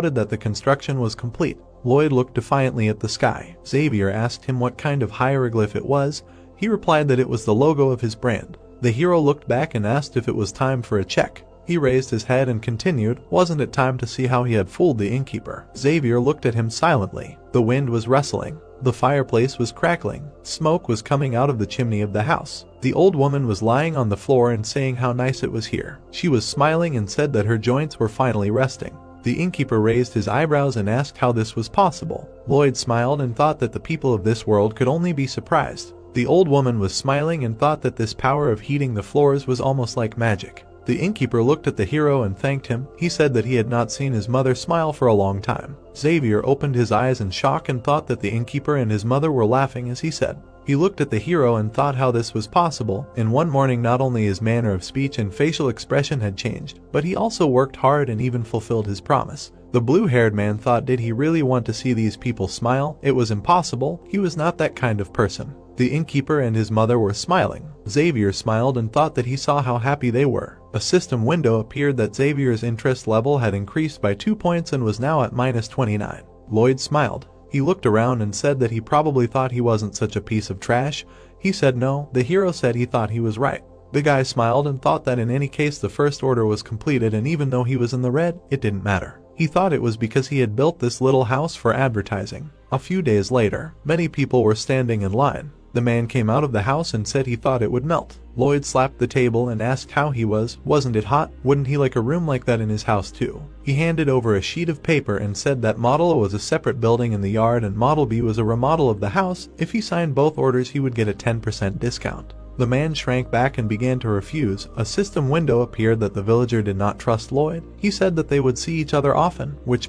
shouted that the construction was complete. Lloyd looked defiantly at the sky. Xavier asked him what kind of hieroglyph it was. He replied that it was the logo of his brand. The hero looked back and asked if it was time for a check. He raised his head and continued, wasn't it time to see how he had fooled the innkeeper? Xavier looked at him silently. The wind was rustling. The fireplace was crackling. Smoke was coming out of the chimney of the house. The old woman was lying on the floor and saying how nice it was here. She was smiling and said that her joints were finally resting. The innkeeper raised his eyebrows and asked how this was possible. Lloyd smiled and thought that the people of this world could only be surprised. The old woman was smiling and thought that this power of heating the floors was almost like magic. The innkeeper looked at the hero and thanked him. He said that he had not seen his mother smile for a long time. Xavier opened his eyes in shock and thought that the innkeeper and his mother were laughing as he said. He looked at the hero and thought how this was possible. In one morning, not only his manner of speech and facial expression had changed, but he also worked hard and even fulfilled his promise. The blue-haired man thought, did he really want to see these people smile? It was impossible. He was not that kind of person. The innkeeper and his mother were smiling. Xavier smiled and thought that he saw how happy they were. A system window appeared that Xavier's interest level had increased by 2 points and was now at -29. Lloyd smiled. He looked around and said that he probably thought he wasn't such a piece of trash. He said no. The hero said he thought he was right. The guy smiled and thought that in any case the first order was completed, and even though he was in the red, it didn't matter. He thought it was because he had built this little house for advertising. A few days later, many people were standing in line. The man came out of the house and said he thought it would melt. Lloyd slapped the table and asked how he was. Wasn't it hot? Wouldn't he like a room like that in his house too? He handed over a sheet of paper and said that Model A was a separate building in the yard and Model B was a remodel of the house. If he signed both orders, he would get a 10% discount. The man shrank back and began to refuse. A system window appeared that the villager did not trust Lloyd. He said that they would see each other often, which meant